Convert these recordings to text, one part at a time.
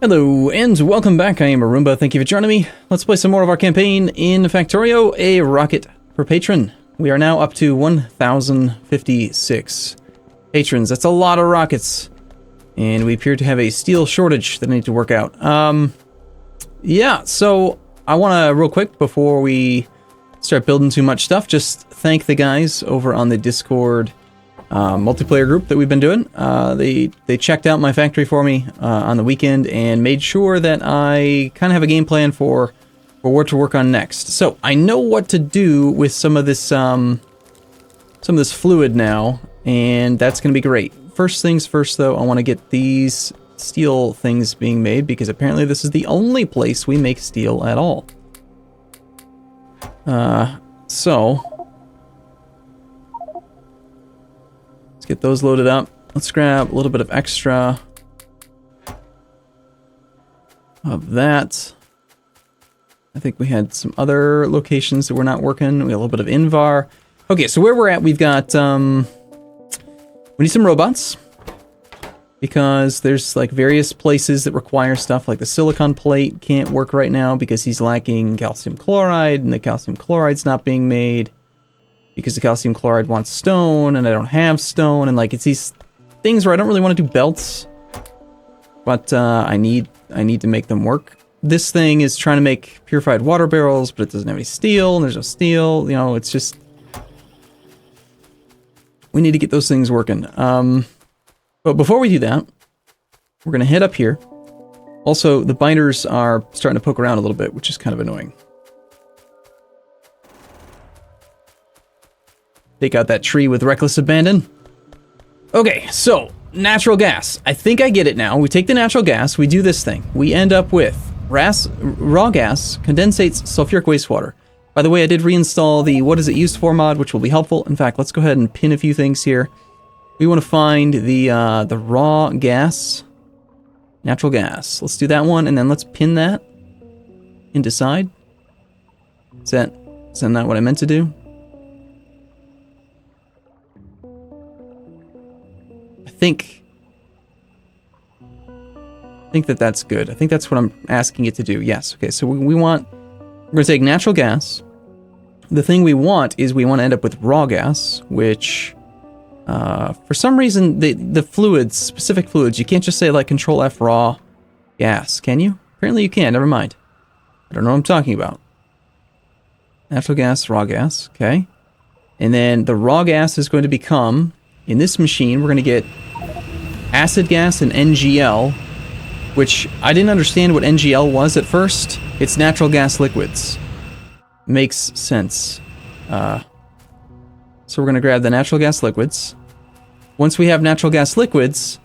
Hello, and welcome back. I am Arumba. Thank you for joining me. Let's play some more of our campaign in Factorio, a rocket for Patron. We are now up to 1,056 patrons. That's a lot of rockets. And we appear to have a steel shortage that I need to work out. Yeah, so I want to, real quick, before we start building too much stuff, just thank the guys over on the Discord multiplayer group that we've been doing. They checked out my factory for me on the weekend and made sure that I kind of have a game plan for what to work on next. So I know what to do with some of this fluid now, and that's going to be great. First things first, though, I want to get these steel things being made because apparently this is the only place we make steel at all. So get those loaded up. Let's grab a little bit of extra of that. I think we had some other locations that were not working. We have a little bit of Invar. Okay, so where we're at, we've got, we need some robots because there's like various places that require stuff like the silicon plate can't work right now because he's lacking calcium chloride and the calcium chloride's not being made. Because the calcium chloride wants stone, and I don't have stone, and like it's these things where I don't really want to do belts, but I need to make them work. This thing is trying to make purified water barrels, but it doesn't have any steel, and there's no steel. You know, it's just we need to get those things working. But before we do that, we're gonna head up here. Also, the binders are starting to poke around a little bit, which is kind of annoying. Take out that tree with reckless abandon. Okay, so natural gas. I think I get it now. We take the natural gas, we do this thing. We end up with raw gas, condensates sulfuric wastewater. By the way, I did reinstall the what is it used for mod, which will be helpful. In fact, let's go ahead and pin a few things here. We want to find the raw gas, natural gas. Let's do that one, and then let's pin that and decide. Is that not what I meant to do? I think that's good. I think that's what I'm asking it to do. Yes. Okay. So we're going to take natural gas. The thing we want is we want to end up with raw gas, which, for some reason, the fluids, specific fluids, you can't just say like Control F raw gas, can you? Apparently you can. Never mind. I don't know what I'm talking about. Natural gas, raw gas. Okay. And then the raw gas is going to become, in this machine, we're going to get acid gas and NGL, which I didn't understand what NGL was at first. It's natural gas liquids. Makes sense. So we're going to grab the natural gas liquids. Once we have natural gas liquids,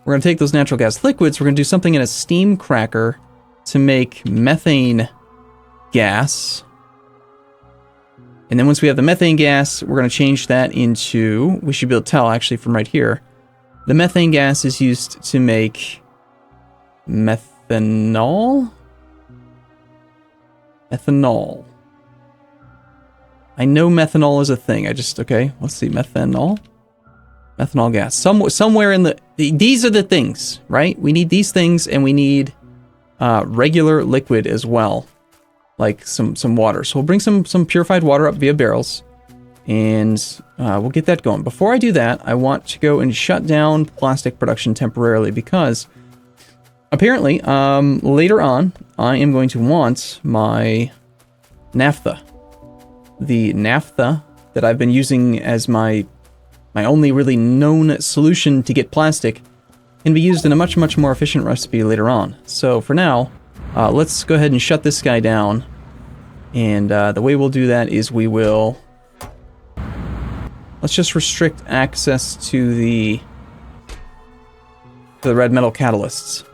we're going to take those natural gas liquids, we're going to do something in a steam cracker to make methane gas. And then once we have the methane gas, we're going to change that into, we should be able to tell actually from right here, the methane gas is used to make methanol? Methanol. I know methanol is a thing. Okay, let's see, methanol. Methanol gas. Somewhere in these are the things, right? We need these things and we need regular liquid as well. Like some water. So we'll bring some purified water up via barrels, and we'll get that going. Before I do that, I want to go and shut down plastic production temporarily because apparently later on I am going to want my naphtha. The naphtha that I've been using as my only really known solution to get plastic can be used in a much more efficient recipe later on. So for now, let's go ahead and shut this guy down. And the way we'll do that is let's just restrict access to the red metal catalysts.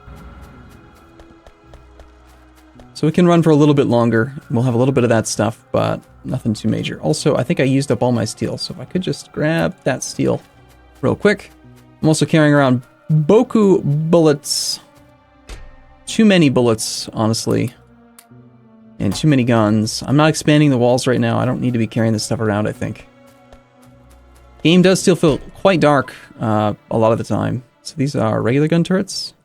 So we can run for a little bit longer. We'll have a little bit of that stuff, but nothing too major. Also, I think I used up all my steel, so if I could just grab that steel real quick. I'm also carrying around Boku bullets. Too many bullets, honestly. And too many guns. I'm not expanding the walls right now. I don't need to be carrying this stuff around, I think. Game does still feel quite dark a lot of the time. So these are regular gun turrets.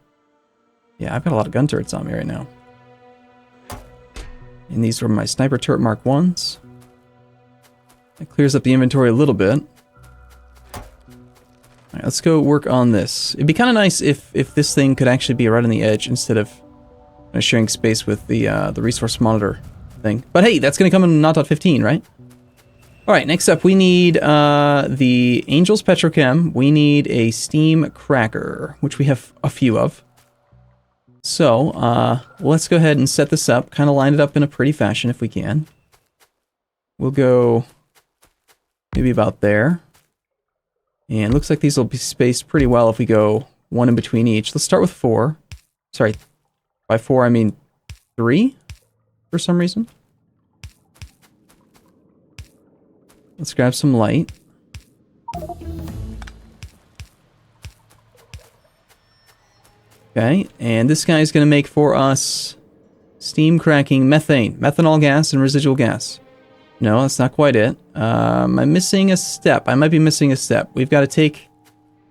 Yeah, I've got a lot of gun turrets on me right now. And these were my sniper turret Mark 1s. That clears up the inventory a little bit. Alright, let's go work on this. It'd be kind of nice if this thing could actually be right on the edge instead of sharing space with the resource monitor thing. But hey, that's going to come in 0.15, right? Alright, next up we need the Angel's Petrochem. We need a steam cracker, which we have a few of. So, let's go ahead and set this up, kind of line it up in a pretty fashion if we can. We'll go maybe about there. And looks like these will be spaced pretty well if we go one in between each. Let's start with 4. Sorry, by 4 I mean 3 for some reason. Let's grab some light. Okay, and this guy is going to make for us steam cracking methane, methanol gas, and residual gas. No, that's not quite it. I'm missing a step. I might be missing a step. We've got to take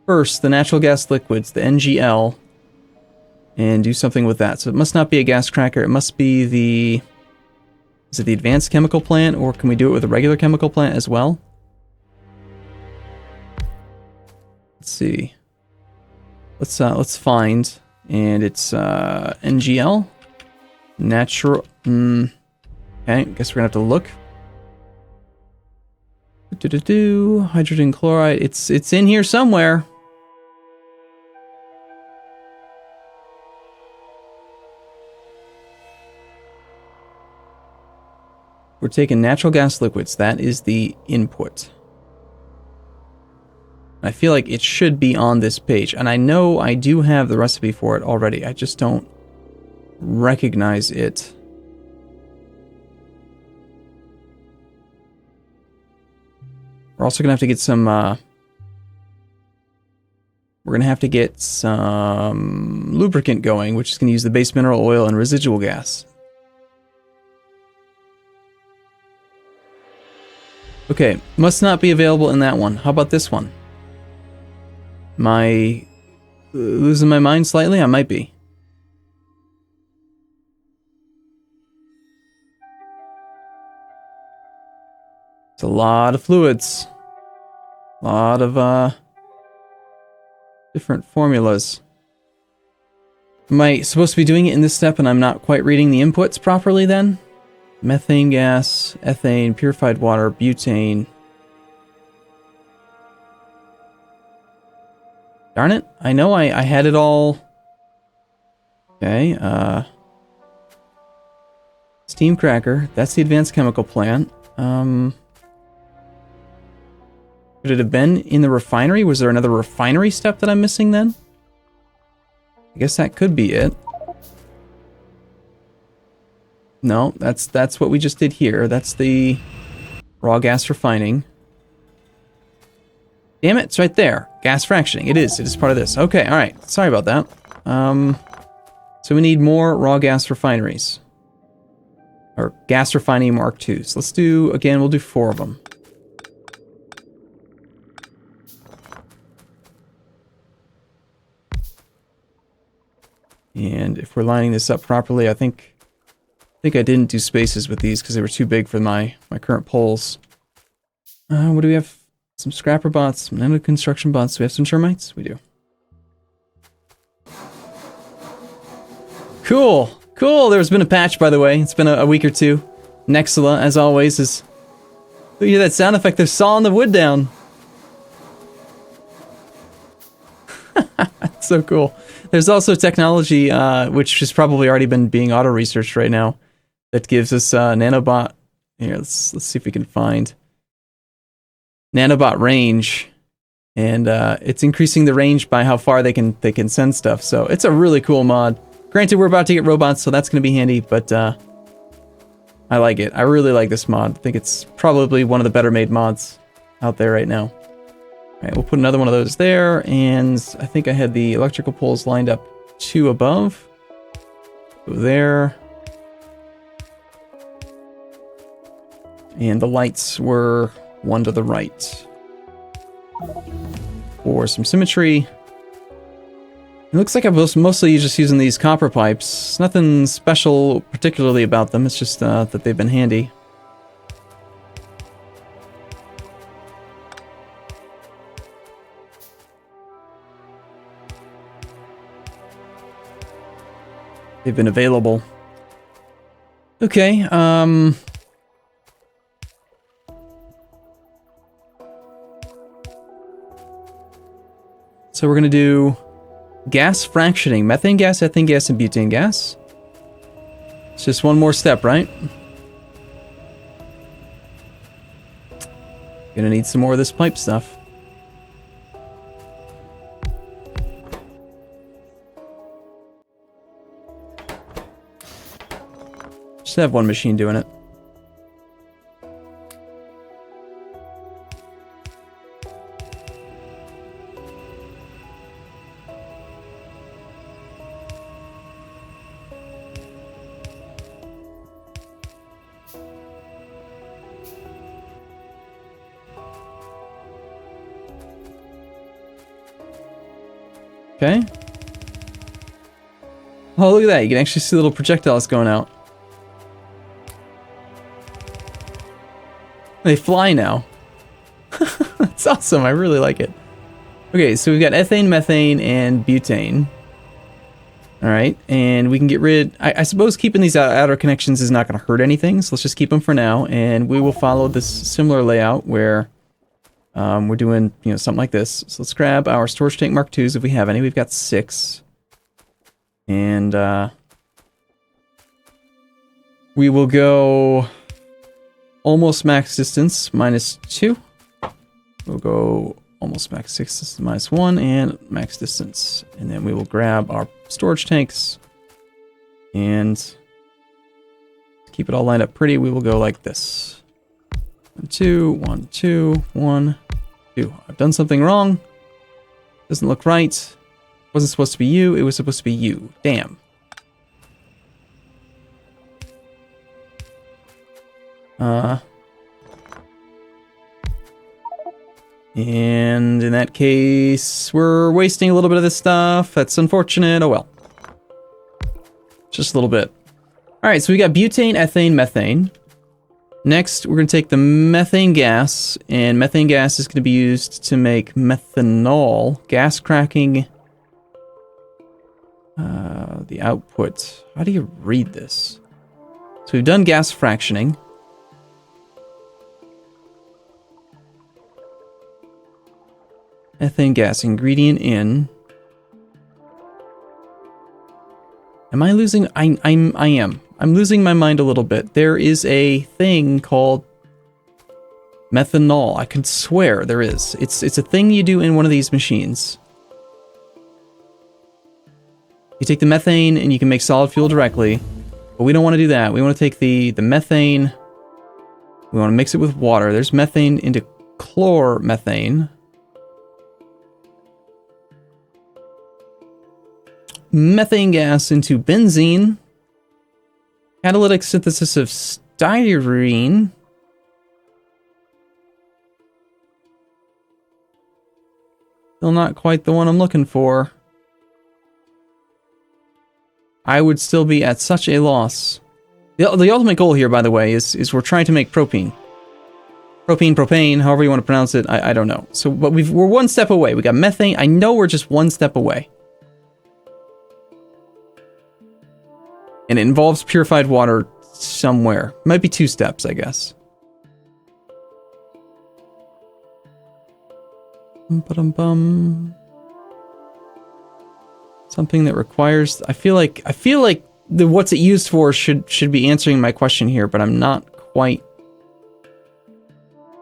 first the natural gas liquids, the NGL, and do something with that. So it must not be a gas cracker. It must be the... Is it the advanced chemical plant, or can we do it with a regular chemical plant as well? Let's see. Let's find, and it's NGL, natural. Okay, I guess we're gonna have to look. Hydrogen chloride. It's in here somewhere. We're taking natural gas liquids. That is the input. I feel like it should be on this page. And I know I do have the recipe for it already. I just don't recognize it. We're also going to have to get some... we're going to have to get some lubricant going, which is going to use the base mineral oil and residual gas. Okay, must not be available in that one. How about this one? Am I losing my mind slightly? I might be. It's a lot of fluids. A lot of different formulas. Am I supposed to be doing it in this step and I'm not quite reading the inputs properly then? Methane gas, ethane, purified water, butane. Darn it, I know I had it all. Okay, steam cracker, that's the advanced chemical plant. Could it have been in the refinery? Was there another refinery step that I'm missing then? I guess that could be it. No, that's what we just did here. That's the raw gas refining. Damn it, it's right there. Gas fractioning. It is part of this. Okay, alright. Sorry about that. So we need more raw gas refineries. Or gas refining Mark II. So let's do, again, we'll do 4 of them. And if we're lining this up properly, I think I didn't do spaces with these because they were too big for my current poles. What do we have? Some scrapper bots, some nano construction bots. Do we have some termites? We do. Cool. Cool. There's been a patch, by the way. It's been a week or two. Nexula, as always, is... You hear that sound effect? They're sawing the wood down. That's so cool. There's also technology, which has probably already been being auto-researched right now, that gives us nanobot... Here, let's see if we can find... nanobot range, and it's increasing the range by how far they can send stuff. So it's a really cool mod. Granted, we're about to get robots, so that's going to be handy, but I like it. I really like this mod. I think it's probably one of the better made mods out there right now. All right, we'll put another one of those there, and I think I had the electrical poles lined up 2 above. Go there. And the lights were 1 to the right. For some symmetry. It looks like I'm mostly just using these copper pipes. Nothing special particularly about them, it's just that they've been handy. They've been available. Okay, so we're gonna do gas fractioning, methane gas, ethane gas, and butane gas. It's just one more step, right? Gonna need some more of this pipe stuff. Just have one machine doing it. Okay. Oh, look at that. You can actually see little projectiles going out. They fly now. That's awesome. I really like it. Okay, so we've got ethane, methane, and butane. Alright, and we can get rid... I suppose keeping these outer connections is not going to hurt anything, so let's just keep them for now, and we will follow this similar layout where we're doing, you know, something like this. So let's grab our storage tank Mark IIs if we have any. We've got 6. And we will go almost max distance -2. We'll go almost max distance -1 and max distance. And then we will grab our storage tanks and keep it all lined up pretty. We will go like this. 1, 2, 1, 2, 1, 2. I've done something wrong. Doesn't look right. Wasn't supposed to be you. It was supposed to be you. Damn. And in that case, we're wasting a little bit of this stuff. That's unfortunate. Oh well. Just a little bit. Alright, so we got butane, ethane, methane. Next, we're going to take the methane gas, and methane gas is going to be used to make methanol. Gas cracking. The output. How do you read this? So we've done gas fractioning. Ethane gas, ingredient in. Am I losing? I am. I'm losing my mind a little bit. There is a thing called methanol. I can swear there is. It's a thing you do in one of these machines. You take the methane and you can make solid fuel directly, but we don't want to do that. We want to take the methane. We want to mix it with water. There's methane into chlormethane. Methane gas into benzene. Catalytic synthesis of styrene. Still not quite the one I'm looking for. I would still be at such a loss. The ultimate goal here, by the way, is we're trying to make propane. Propane, however you want to pronounce it, I don't know. So, but we're one step away. We got methane. I know we're just one step away. And it involves purified water somewhere. Might be 2 steps, I guess. Something that requires... I feel like the what's it used for should be answering my question here, but I'm not quite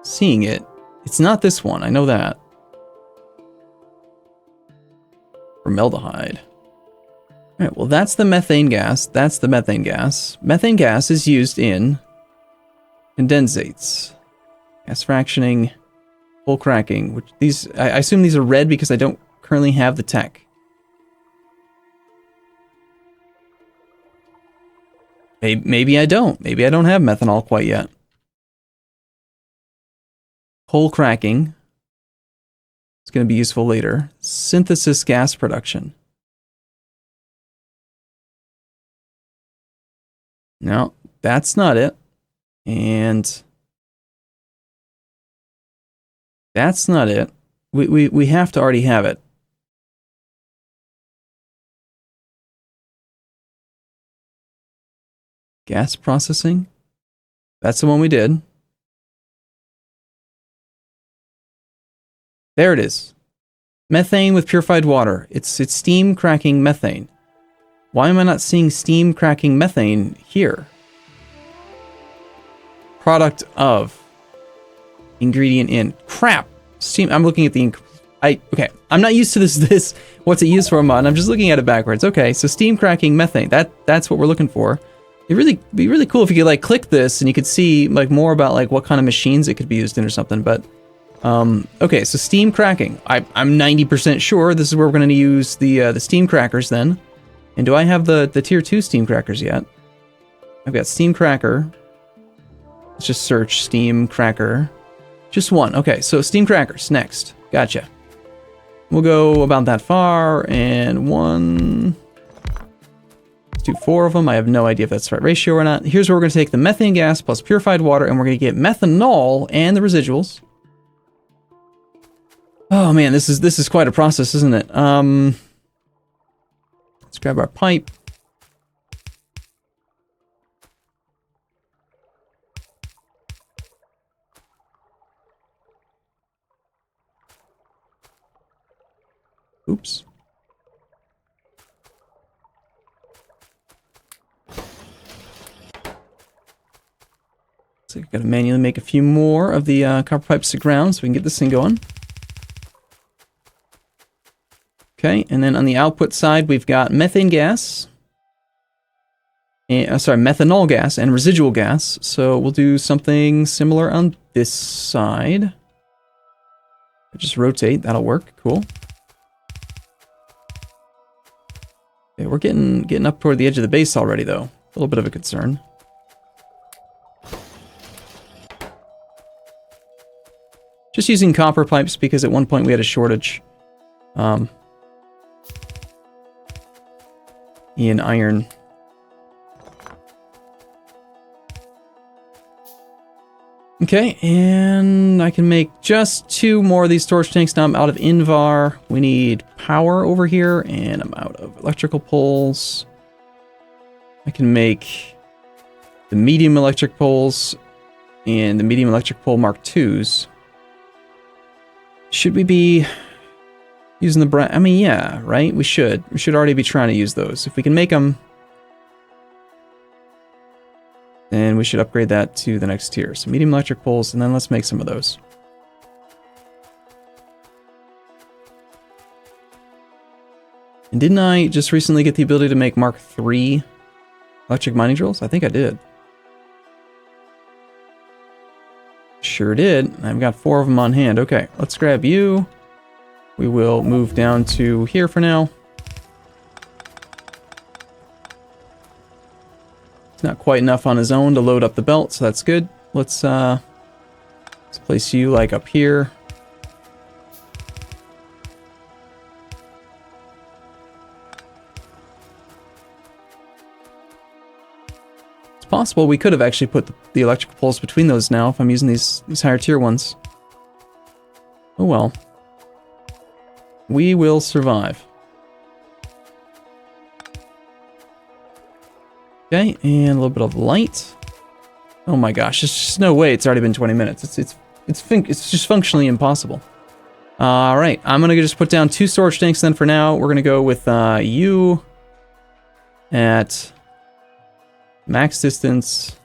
seeing it. It's not this one, I know that. Formaldehyde. Alright, well that's the methane gas. That's the methane gas. Methane gas is used in condensates. Gas fractioning, full cracking, which these... I assume these are red because I don't currently have the tech. Maybe I don't. Maybe I don't have methanol quite yet. Coal cracking. It's going to be useful later. Synthesis gas production. No, that's not it. And that's not it. We have to already have it. Gas processing. That's the one we did. There it is. Methane with purified water. It's steam cracking methane. Why am I not seeing steam cracking methane here? Product of. Ingredient in. Crap. Steam. I'm looking at the. Okay. I'm not used to this. What's it used for, mod? I'm just looking at it backwards. Okay. So steam cracking methane. That's what we're looking for. It'd be really cool if you could like click this and you could see like more about like what kind of machines it could be used in or something. But okay. So steam cracking. I'm 90% sure this is where we're going to use the steam crackers then. And do I have the tier 2 steam crackers yet? I've got steam cracker. Let's just search steam cracker. Just one. Okay, so steam crackers next. Gotcha. We'll go about that far, and one. Let's do 4 of them. I have no idea if that's the right ratio or not. Here's where we're going to take the methane gas plus purified water, and we're going to get methanol and the residuals. Oh man, this is quite a process, isn't it? Let's grab our pipe. Oops. So I've got to manually make a few more of the copper pipes to ground so we can get this thing going. Okay, and then on the output side, we've got methane gas. Methanol gas and residual gas. So we'll do something similar on this side. Just rotate, that'll work. Cool. Okay, we're getting up toward the edge of the base already, though. A little bit of a concern. Just using copper pipes because at one point we had a shortage in iron. Okay, and I can make just 2 more of these storage tanks. Now I'm out of Invar. We need power over here, and I'm out of electrical poles. I can make the medium electric poles and the medium electric pole Mark IIs. Should we be using the I mean, yeah, right? We should. We should already be trying to use those. If we can make them, then we should upgrade that to the next tier. So medium electric poles, and then let's make some of those. And didn't I just recently get the ability to make Mark III electric mining drills? I think I did. Sure did. I've got 4 of them on hand. Okay, let's grab you. We will move down to here for now. It's not quite enough on his own to load up the belt, so that's good. Let's place you like up here. It's possible we could have actually put the electrical poles between those now if I'm using these higher tier ones. Oh well. We will survive. Okay, and a little bit of light. Oh my gosh, there's just no way it's already been 20 minutes. It's just functionally impossible. All right, I'm gonna just put down 2 storage tanks then for now. We're gonna go with you at max distance.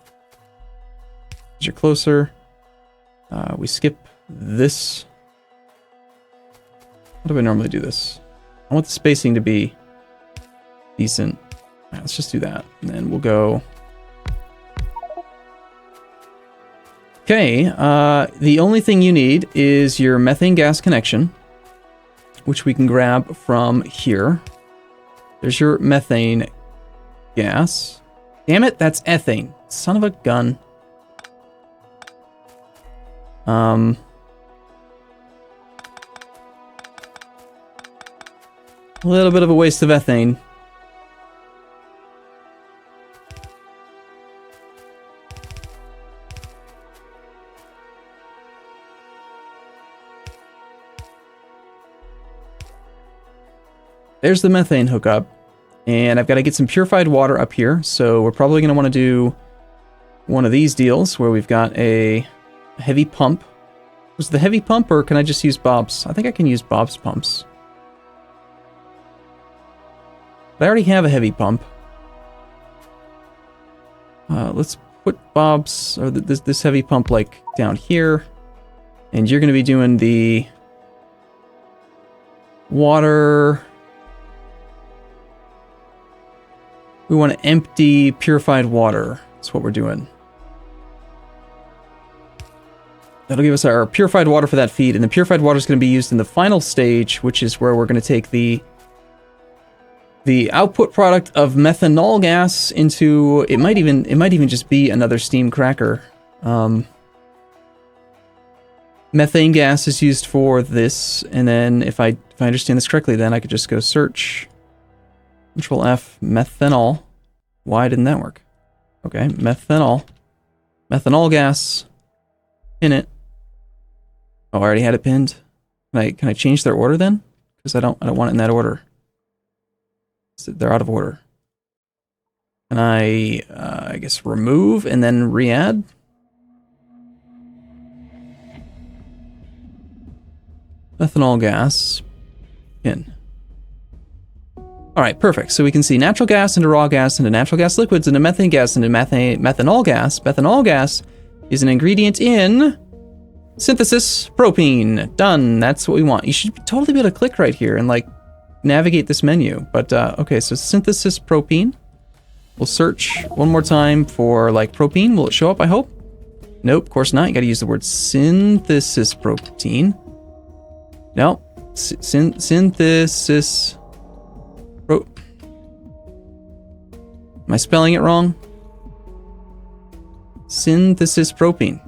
As you're closer, we skip this. How do I normally do this? I want the spacing to be decent. All right, let's just do that, and then we'll go. Okay, the only thing you need is your methane gas connection, which we can grab from here. There's your methane gas. Damn it, that's ethane. Son of a gun. A little bit of a waste of ethane. there's the methane hookup. And I've got to get some purified water up here. So we're probably going to want to do one of these deals where we've got a heavy pump. Was it the heavy pump, or can I just use Bob's? I think I can use Bob's pumps. But I already have a heavy pump. Let's put Bob's, or this heavy pump, like, down here. And you're going to be doing the water. We want to empty purified water. That's what we're doing. That'll give us our purified water for that feed, and the purified water is going to be used in the final stage, which is where we're going to take the output product of methanol gas into, it might even just be another steam cracker. Methane gas is used for this, and then if I understand this correctly, then I could just go search, Control F, methanol. Why didn't that work? Okay, methanol gas, pin it. Oh, I already had it pinned. Can I change their order then? Because I don't want it in that order. So they're out of order. And I guess remove and then re-add. Methanol gas, pin. All right, perfect. So we can see natural gas into raw gas into natural gas liquids into methane gas into methanol gas. Methanol gas is an ingredient in synthesis propene. Done. That's what we want. You should totally be able to click right here and like navigate this menu. But okay, so synthesis propene. We'll search one more time for like propene. Will it show up, I hope? Nope, of course not. You got to use the word synthesis protein. No, synthesis. Am I spelling it wrong? Synthesis propene.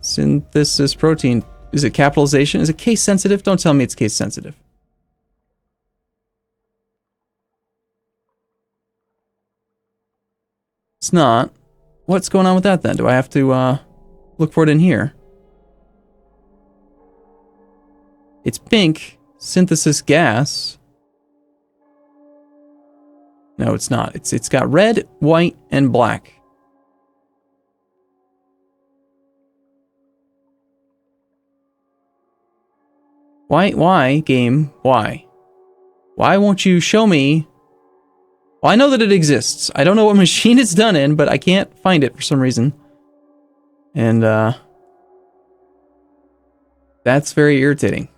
Synthesis protein. Is it capitalization? Is it case sensitive? Don't tell me it's case sensitive. It's not. What's going on with that then? Do I have to look for it in here? It's pink. Synthesis gas. No, it's not. It's got red, white, and black. Why, game? Why? Why won't you show me? Well, I know that it exists. I don't know what machine it's done in, but I can't find it for some reason. And, that's very irritating.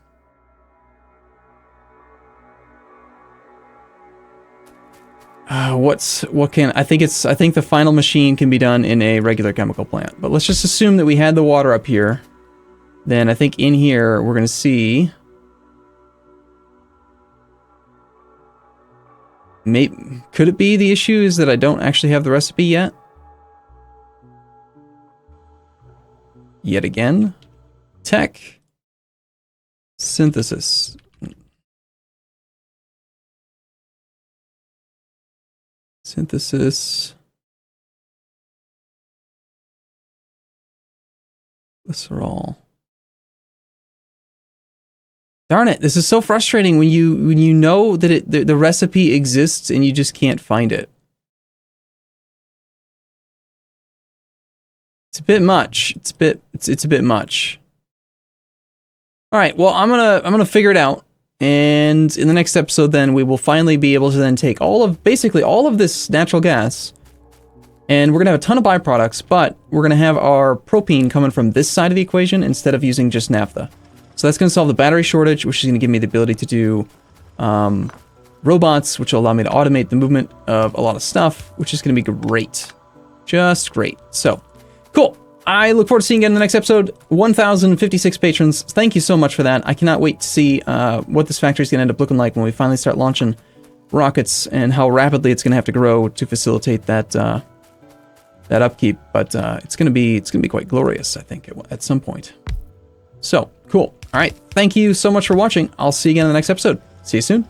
I think the final machine can be done in a regular chemical plant. But let's just assume that we had the water up here. Then I think in here we're going to see. Could it be the issue is that I don't actually have the recipe yet? Yet again. Tech. Synthesis. Synthesis. Glycerol. Darn it, this is so frustrating when you know that the recipe exists and you just can't find it. It's a bit much. It's a bit much. All right, well, I'm gonna figure it out. And in the next episode, then, we will finally be able to then take basically all of this natural gas, and we're going to have a ton of byproducts, but we're going to have our propene coming from this side of the equation instead of using just naphtha. So that's going to solve the battery shortage, which is going to give me the ability to do robots, which will allow me to automate the movement of a lot of stuff, which is going to be great. Just great. So, cool. I look forward to seeing you again in the next episode. 1,056 patrons. Thank you so much for that. I cannot wait to see what this factory is going to end up looking like when we finally start launching rockets and how rapidly it's going to have to grow to facilitate that upkeep. But it's going to be quite glorious, I think, at some point. So, cool. All right. Thank you so much for watching. I'll see you again in the next episode. See you soon.